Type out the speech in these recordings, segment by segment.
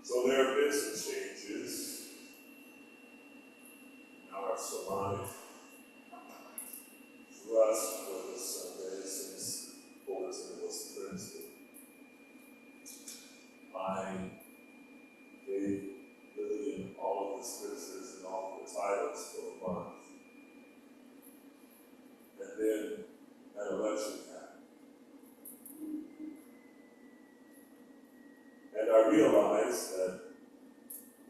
So there have been some changes in our Solonic thrust for this Sunday since bulletin was printed. I gave Lillian all of the scriptures and all of the titles for a month. And then an election happened. And I realized that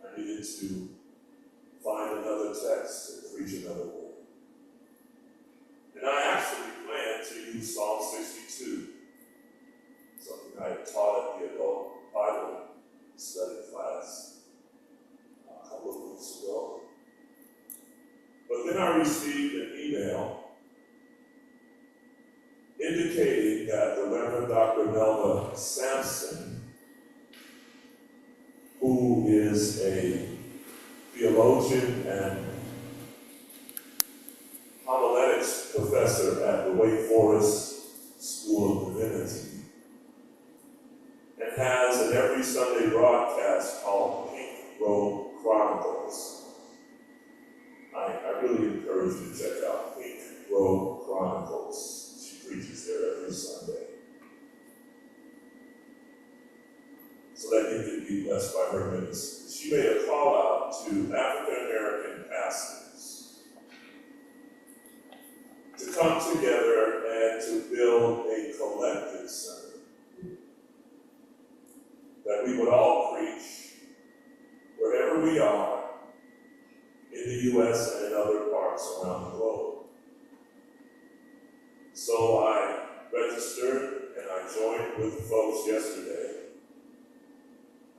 I needed to find another text and preach another word. And I actually planned to use Psalm 62, something I had taught at the adult Bible study class a couple of weeks ago. But then I received an email indicating that the Reverend Dr. Melva Sampson, who is a theologian and homiletics professor at the Wake Forest School of Divinity, and has an every Sunday broadcast called Pink Road Chronicles. I really encourage you to check out Pink Road Chronicles. She preaches there every Sunday. So that you can be blessed by her ministry. She made a call out to African American pastors to come together and to build a collective center that we would all preach wherever we are in the U.S. and in other parts around the globe. So I registered and I joined with the folks yesterday.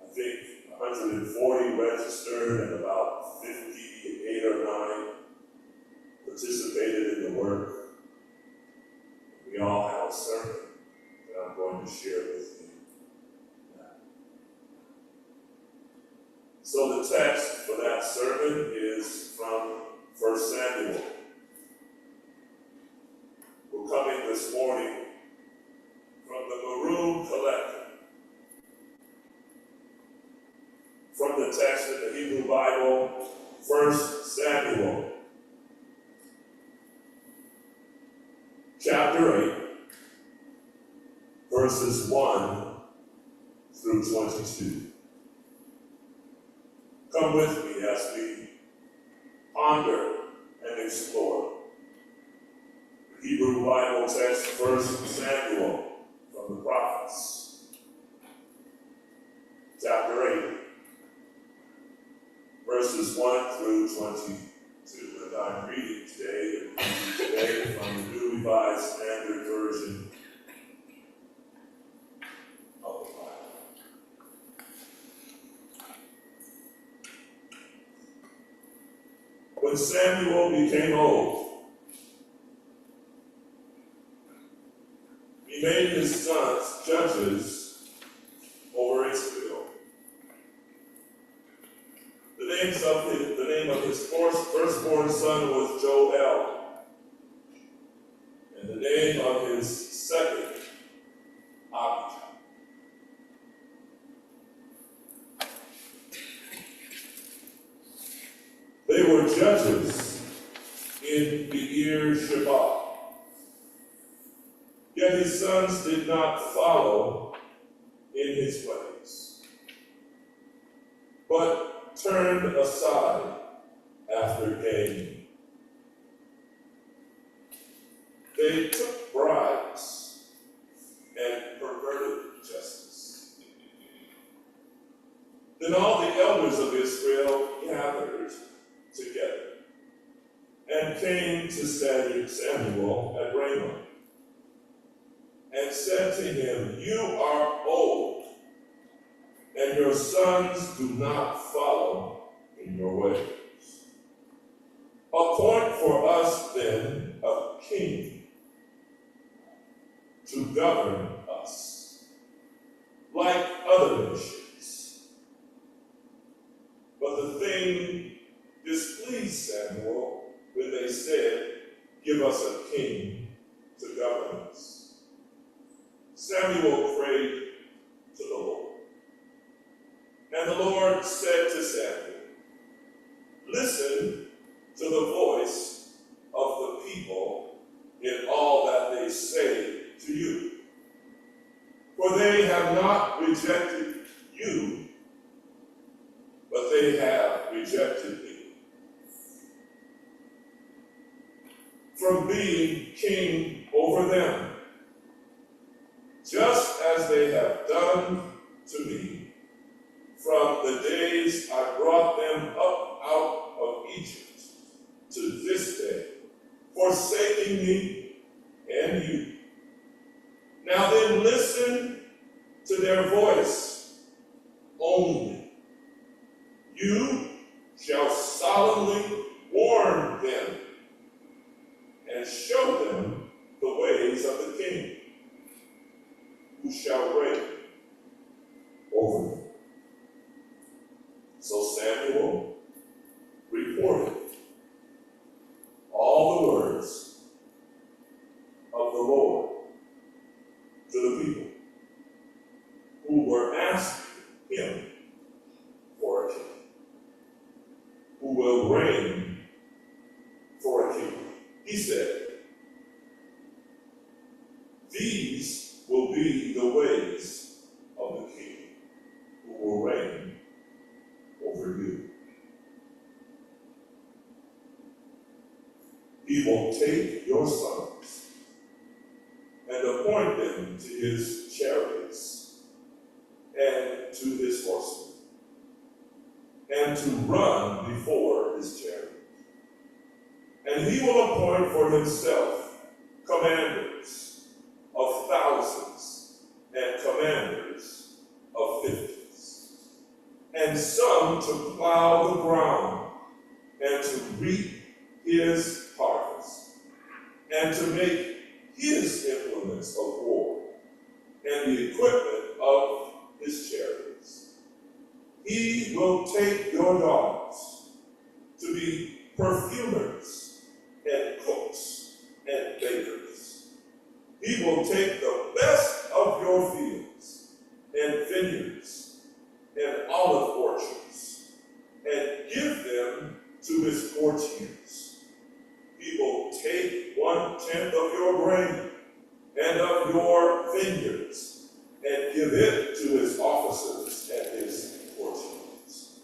I think 140 registered and about 58 or 9 participated in the work. We all have a sermon that I'm going to share with you now. So the text for that sermon is from 1 Samuel. We're coming this morning from the Maroon Collective. From the text in the Hebrew Bible, 1 Samuel, chapter 8, verses 1 through 22. Come with me as we ponder and explore the Hebrew Bible text, 1 Samuel, from the prophets, chapter 8. Verses 1 through 22, and I'm reading today from the New Revised Standard Version of the Bible. When Samuel became old, he made his sons judges over Israel. The name of his firstborn son was Joel, and the name of his second, Abijah. They were judges in Beer Sheba. Yet his sons did not follow in his ways, but turned aside after gain. They took bribes and perverted justice. Then all the elders of Israel gathered together and came to Samuel at Ramah and said to him, "You are old, and your sons do not follow in your ways. Appoint for us then a king to govern us, like other nations." But the thing displeased Samuel when they said, "Give us a king to govern us." Samuel prayed to the Lord. And And the Lord said to Samuel, listen to the voice of the people in all that they say to you. For they have not rejected you, but they have rejected me from being king over them, just as they have done to me from the days I brought them up out of Egypt to this day, forsaking me and you. Now then listen to their voice only. You shall solemnly warn them and show them the ways of the king who shall reign over them. So Samuel reported all the words of the Lord to the people who were asking him for a king, who will reign for a king. He said, these will be the ways of the king who will reign over you. He will take your sons and appoint them to his chariots and to his horsemen, and to run before his chariot. And he will appoint for himself commanders of thousands and commanders of fifties, and some to plow the ground and to reap his harvest, and to make his implements of war and the equipment of his chariots. He will take your daughters to be perfumers and cooks and bakers. He will take the best of your fields and vineyards and olive orchards and give them to his courtiers. He will take 1/10 of your grain and of your vineyards and give it to his officers and his courtiers.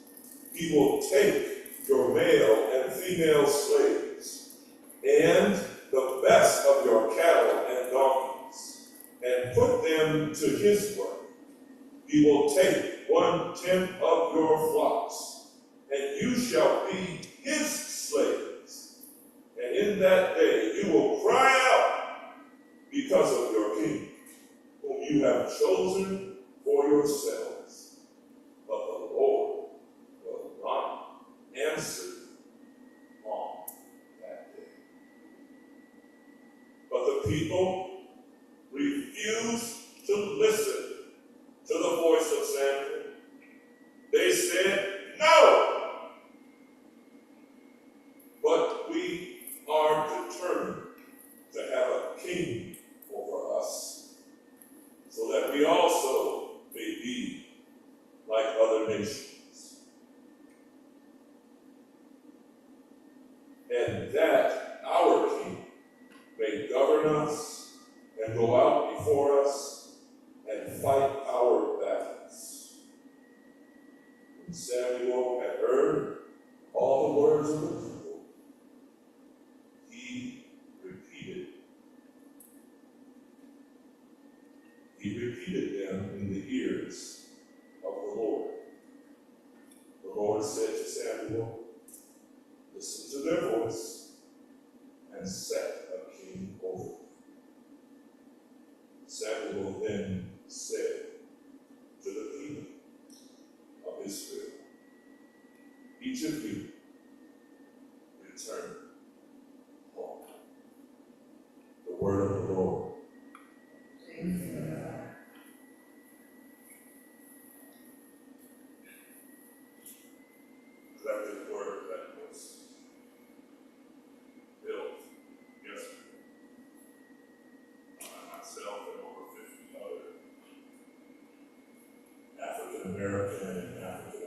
He will take your male and female slaves and the best of your cattle and donkeys and put them to his work. He will take 1/10 of your flocks, and you shall be his slaves. And in that day you will cry out because of your king, whom you have chosen for yourselves. But the Lord will not answer you on that day. But the people refused to listen to the voice of Samuel. They said, no! But we are determined to have a king over us, so that we also may be like other nations, and that our king may govern us and go out before us and fight our battles. When Samuel had heard all the words of the people, he repeated them in the ears of the Lord. The Lord said to Samuel, listen to their voice and set a king over them. Samuel then said to the people of Israel, each of you return home. The word of the Lord. Collective word that was built yesterday by myself and over 50 other African American and African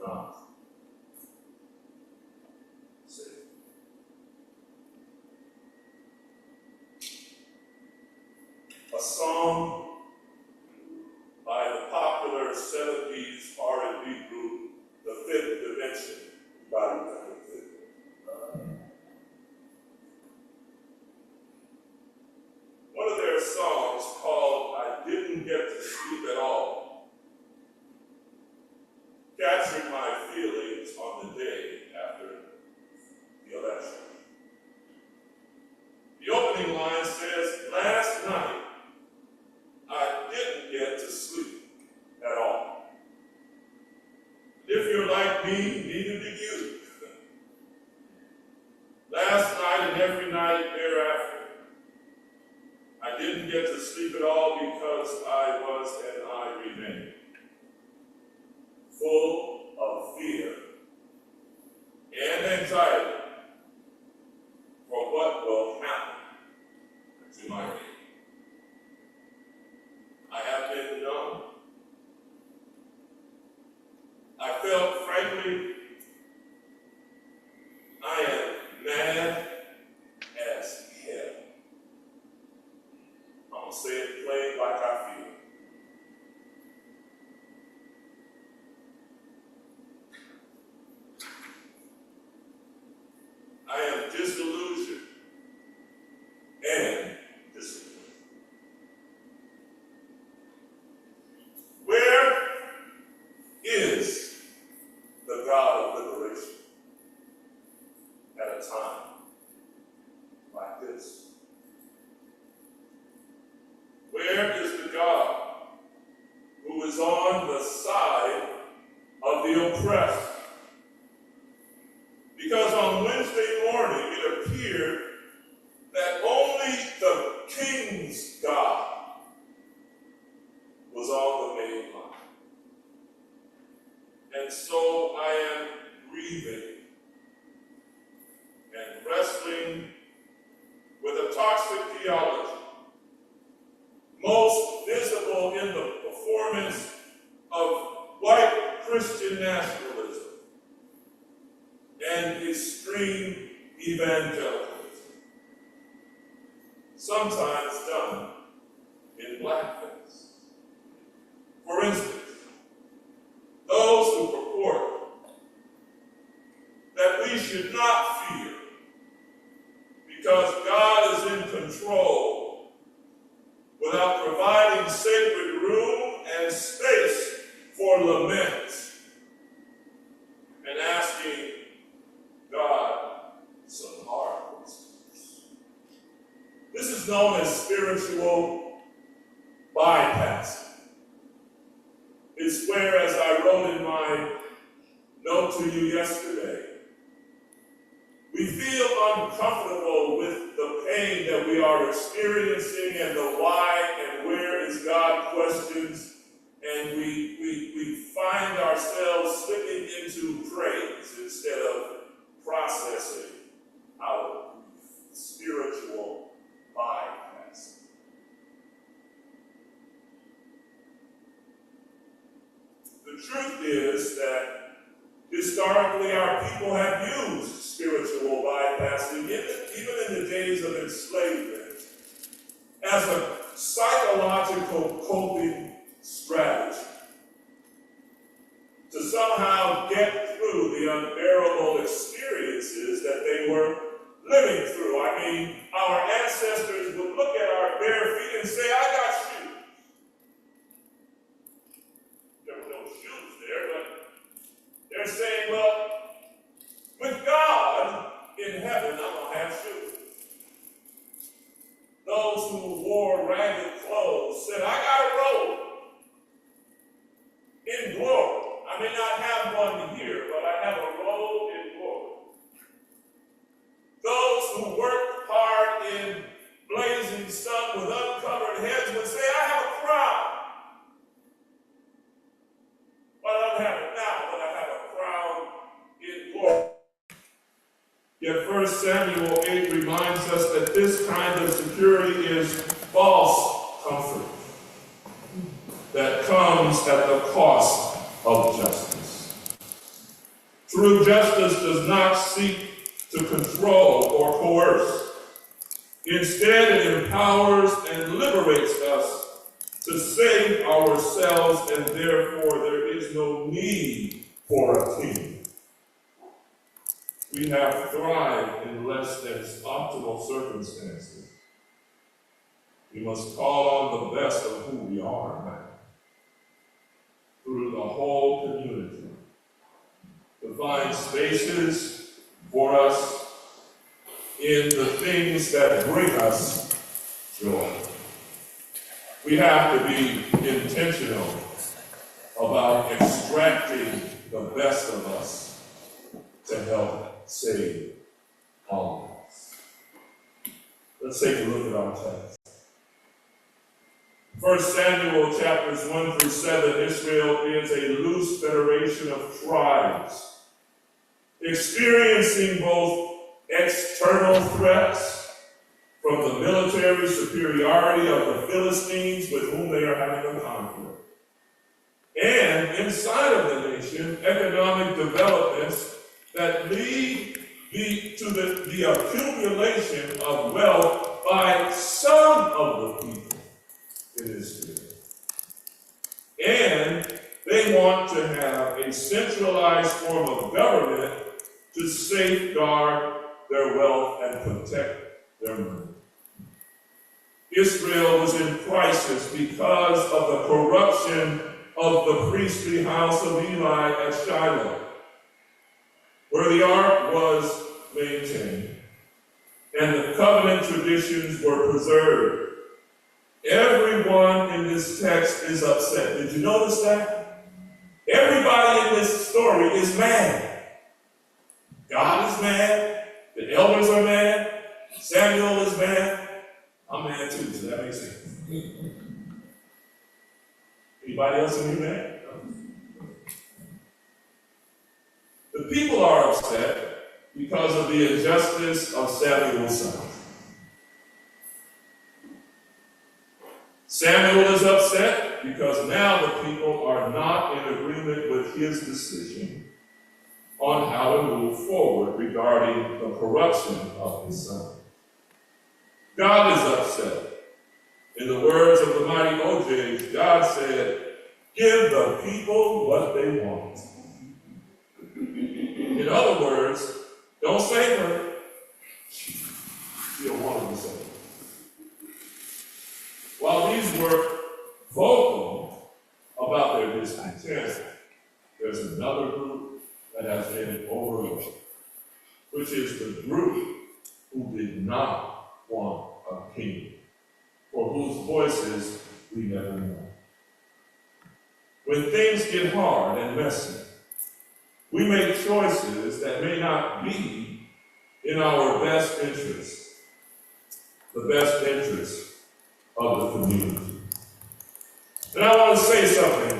not saved. A song by the popular 70s R&B group, The Fifth Dimension. Everybody remember it? One of their songs called I Didn't Get to Sleep at All captured my feelings on the day after the election. The opening line says, "Last night, I didn't get to sleep at all." If you're like me, neither do you. Last night and every night thereafter, I didn't get to sleep at all because I was and I remain full of fear and anxiety for what will happen to my baby. I have been numb. I felt, frankly, I am mad as hell. I'm going to say it plain like I feel. I am disillusioned and disappointed. Where is the God of liberation at a time like this? Where is the God who is on the side of the oppressed? Because on Wednesday morning it appeared that only the King's God was on the main line. And so I am grieving and wrestling with a toxic theology, most visible in the performance of white Christian nationalism and extreme evangelicalism, sometimes done in blackface. For instance, those who purport that we should not fear because God is in control without providing sacred room and space for lament and asking God some hard questions. This is known as spiritual bypassing. It's where, as I wrote in my note to you yesterday, we feel uncomfortable with the pain that we are experiencing and the why and where is God questions, and we find ourselves slipping into praise instead of processing our spiritual bypassing. The truth is that historically our people have used spiritual bypassing, even in the days of enslavement, as a psychological coping strategy to somehow get through the unbearable experiences that they were living through. I mean, our ancestors would look at our bare feet and say, "I got shoes." There were no shoes there, but they're saying, well, with God in heaven, I'm going to have shoes. Those who wore ragged clothes said, "I got a robe in glory. I may not have one here, but I have a robe in glory." Those who worked hard in blazing sun with uncovered heads would say, "I have a crown. Well, I don't have it now, but I have a crown in glory." Yet 1 Samuel 8 reminds us that this kind of security is false comfort that comes at the cost of justice. True justice does not seek to control or coerce. Instead, it empowers and liberates us to save ourselves, and therefore there is no need for a king. We have thrived in less than optimal circumstances. We must call on the best of who we are now, through the whole community, to find spaces for us in the things that bring us joy. We have to be intentional about extracting the best of us to help save all of us. Let's take a look at our text. 1 Samuel chapters 1 through 7, Israel is a loose federation of tribes, experiencing both external threats from the military superiority of the Philistines with whom they are having a conflict, and inside of the nation, economic developments that lead to the accumulation of wealth by some of the people in Israel. And they want to have a centralized form of government to safeguard their wealth and protect their money. Israel was in crisis because of the corruption of the priestly house of Eli at Shiloh, where the ark was maintained and the covenant traditions were preserved. Everyone in this text is upset. Did you notice that? Everybody in this story is mad. God is mad. The elders are mad. Samuel is mad. I'm mad too, so that makes sense. Anybody else in here mad? The people are upset because of the injustice of Samuel's son. Samuel is upset because now the people are not in agreement with his decision on how to move forward regarding the corruption of his son. God is upset. In the words of the mighty OJs, God said, "Give the people what they want." In other words, don't save her. She don't want to be saved. While these were vocal about their discontent, there's another group that has been overlooked, which is the group who did not want a king, for whose voices we never know. When things get hard and messy, we make choices that may not be in our best interest, the best interest of the community. And I want to say something.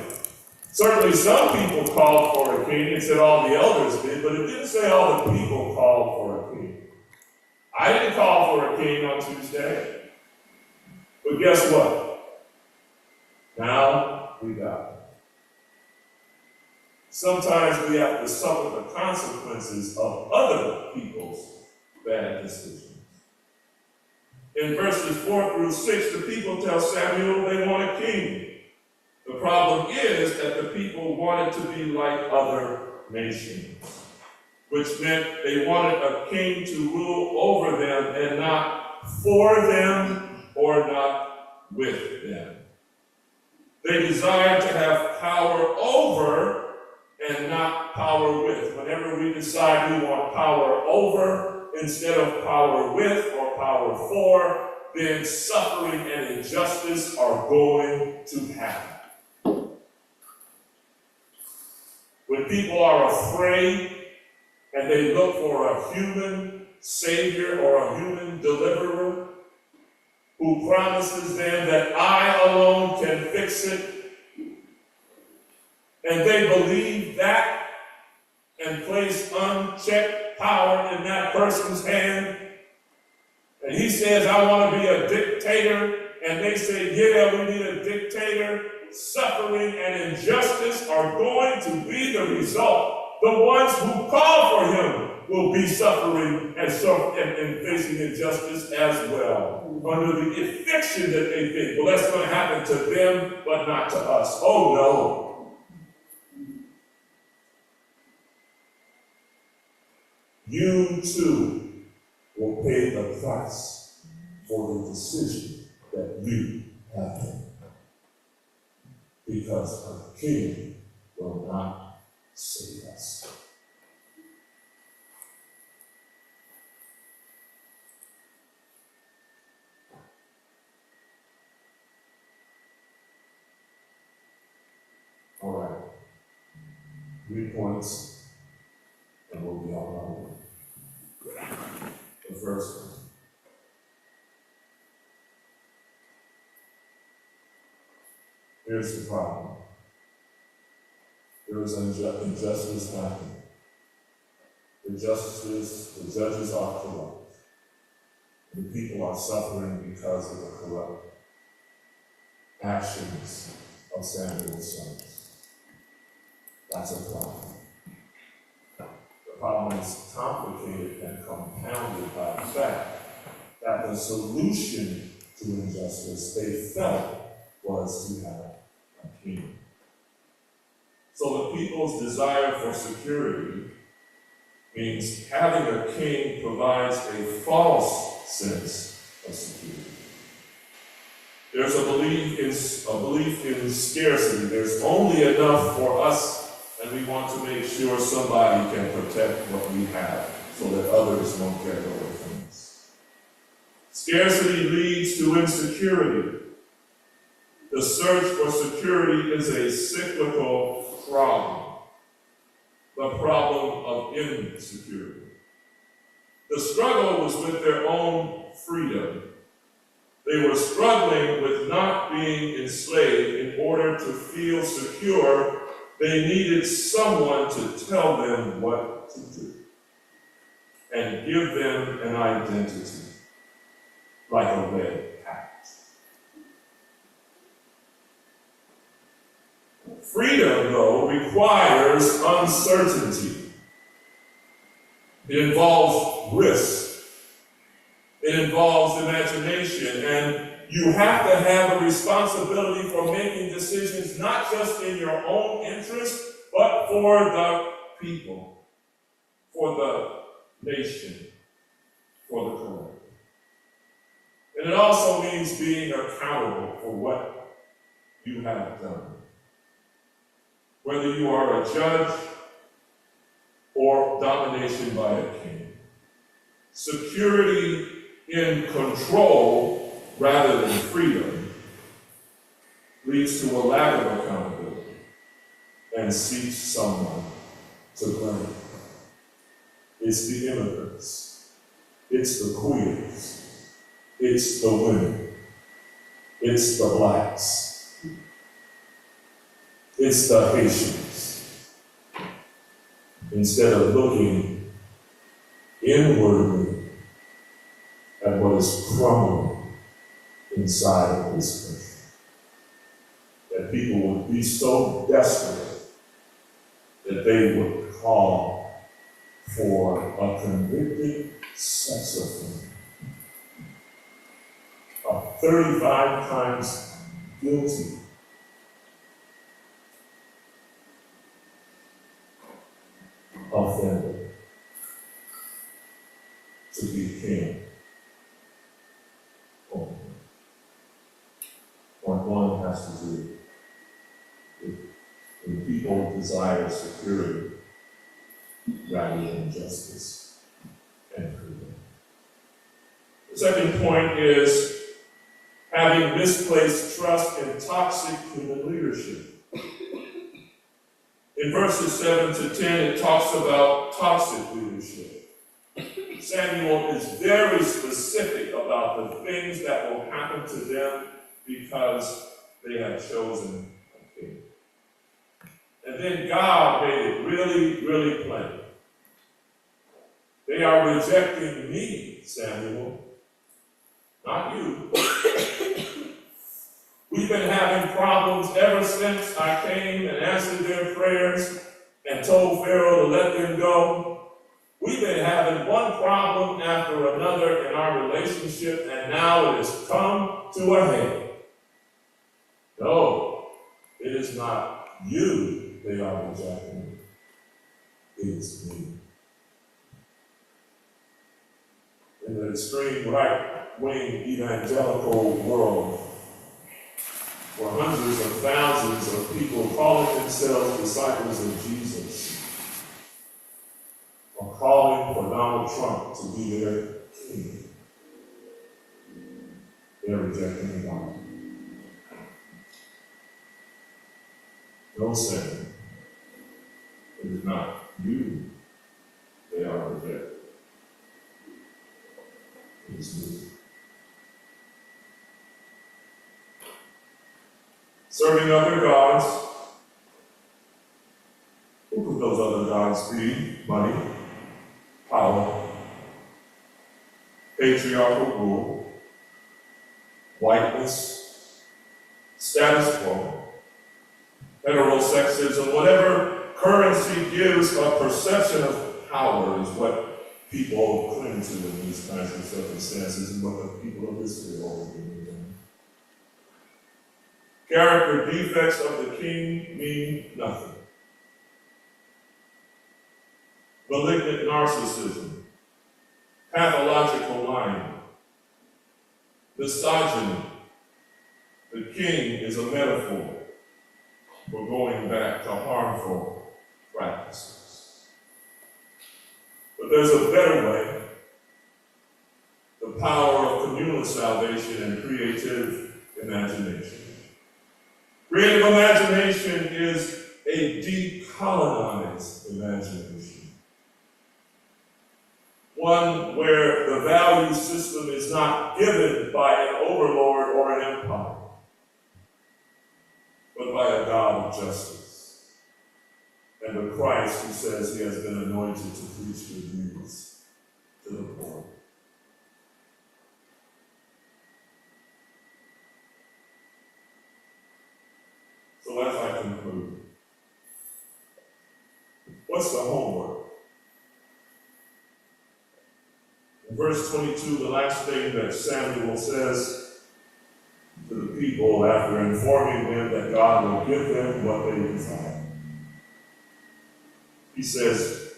Certainly some people called for a king and said all the elders did, but it didn't say all the people called for a king. I didn't call for a king on Tuesday. But guess what? Now we got it. Sometimes we have to suffer the consequences of other people's bad decisions. In verses 4 through 6, the people tell Samuel they want a king. The problem is that the people wanted to be like other nations, which meant they wanted a king to rule over them and not for them or not with them. They desired to have power over and not power with. Whenever we decide we want power over instead of power with or power for, then suffering and injustice are going to happen. When people are afraid and they look for a human savior or a human deliverer who promises them that I alone can fix it, and they believe that and place unchecked power in that person's hand, and he says, I want to be a dictator, and they say, yeah, we need a dictator, suffering and injustice are going to be the result the ones who call for him will be suffering and facing injustice as well, under the fiction that they think, well, that's going to happen to them, but not to us. Oh, no. You, too, will pay the price for the decision that you have made. Because a king will not save us. All right. 3 points, and we'll be all right. The first one. Here's the problem. There is injustice happening. The judges are corrupt. The people are suffering because of the corrupt actions of Samuel's sons. That's a problem. The problem is complicated and compounded by the fact that the solution to injustice they felt was to have a king. So the people's desire for security means having a king provides a false sense of security. There's a belief in scarcity. There's only enough for us, and we want to make sure somebody can protect what we have so that others won't get it away from us. Scarcity leads to insecurity. The search for security is a cyclical problem, the problem of insecurity. The struggle was with their own freedom. They were struggling with not being enslaved. In order to feel secure, they needed someone to tell them what to do and give them an identity, like a red hat. Freedom, though, requires uncertainty. It involves risk. It involves imagination, and you have to have a responsibility for making decisions not just in your own interest, but for the people, for the nation, for the collective. And it also means being accountable for what you have done. Whether you are a judge or domination by a king. Security in control rather than freedom leads to a lack of accountability and seeks someone to blame. It's the immigrants. It's the queers. It's the women. It's the blacks. It's the Haitians. Instead of looking inwardly at what is crumbling inside of this country, that people would be so desperate that they would call for a convicted sex offender, a 35 times guilty offender to be king. What one has to do when people desire security rather than justice and freedom. The second point is having misplaced trust in toxic human leadership. In verses 7 to 10, it talks about toxic leadership. Samuel is very specific about the things that will happen to them because they have chosen a king. And then God made it really, really plain. They are rejecting me, Samuel, not you. We've been having problems ever since I came and answered their prayers, and told Pharaoh to let them go. We've been having one problem after another in our relationship, and now it has come to a head. No, it is not you they are rejecting. It is me. In the extreme right-wing evangelical world, where hundreds of thousands of people calling themselves disciples of Jesus are calling for Donald Trump to be their king, they're rejecting God. No saying, it is not you they are rejecting. It is me. Serving other gods. Who could those other gods be? Money, power, patriarchal rule, whiteness, status quo, heterosexism, whatever currency gives a perception of power is what people cling to in these kinds of circumstances, and what the people of history always believe in. Character defects of the king mean nothing. Malignant narcissism, pathological lying, misogyny. The king is a metaphor for going back to harmful practices. But there's a better way. The power of communal salvation and creative imagination. Creative imagination is a decolonized imagination. One where the value system is not given by an overlord or an empire, but by a God of justice, and the Christ who says he has been anointed to preach good news to the poor. So as I conclude, what's the homework? In verse 22, the last thing that Samuel says to the people after informing them that God will give them what they desire, he says,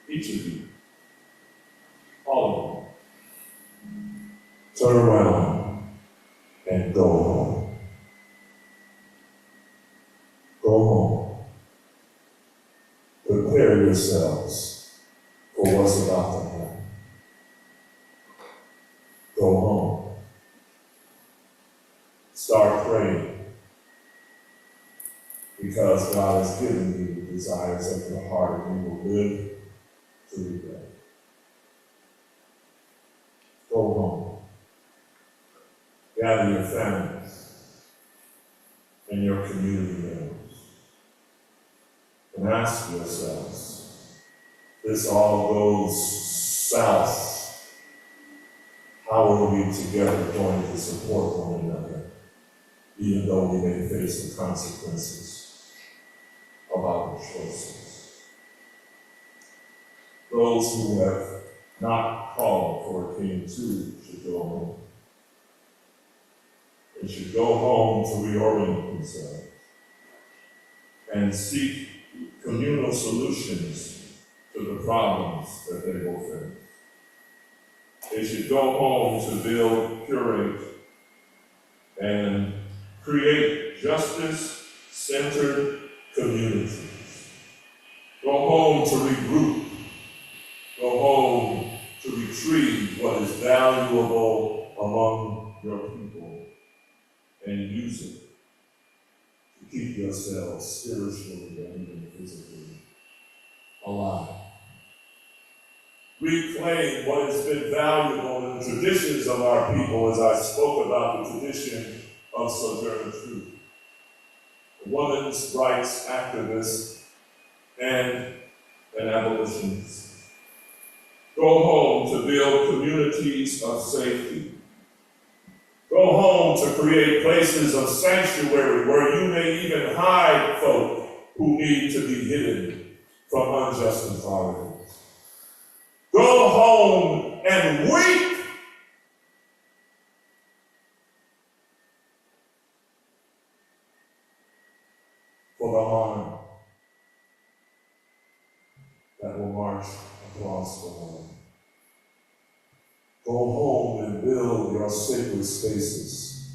each of you, all of them, turn around and go home. Go home. Prepare yourselves for what's about to happen. Go home. Start praying, because God has given you the desires of your heart, and you will live to regret. Go home. Gather your families and your community members and ask yourselves, this all goes south, how are we together going to support one another, even though we may face the consequences of our choices? Those who have not called for a king too should go home. They should go home to reorient themselves and seek communal solutions to the problems that they will face. They should go home to build, curate, and create justice-centered communities. Go home to regroup. Go home to retrieve what is valuable among your people and use it to keep yourselves spiritually and even physically alive. Reclaim what has been valuable in the traditions of our people, as I spoke about the tradition of Sojourner Truth, a women's rights activist and an abolitionist. Go home to build communities of safety. Go home to create places of sanctuary where you may even hide folk who need to be hidden from unjust authority. Go home and weep for the harm that will march across the land. Go home and build your sacred spaces,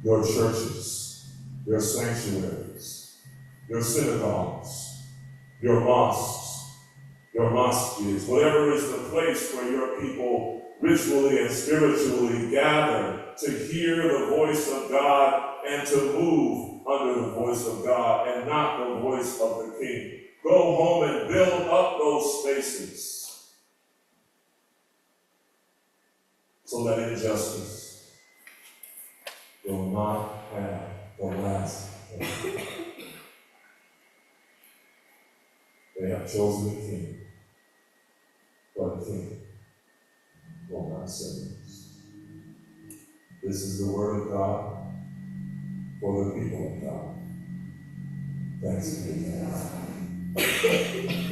your churches, your sanctuaries, your synagogues, your mosques, your mosques, whatever is the place where your people ritually and spiritually gather to hear the voice of God and to move under the voice of God and not the voice of the king. Go home and build up those spaces so that injustice will not have the last word. They have chosen a king, but a king will not save us. This is the word of God for the people of God. Thanks be to God.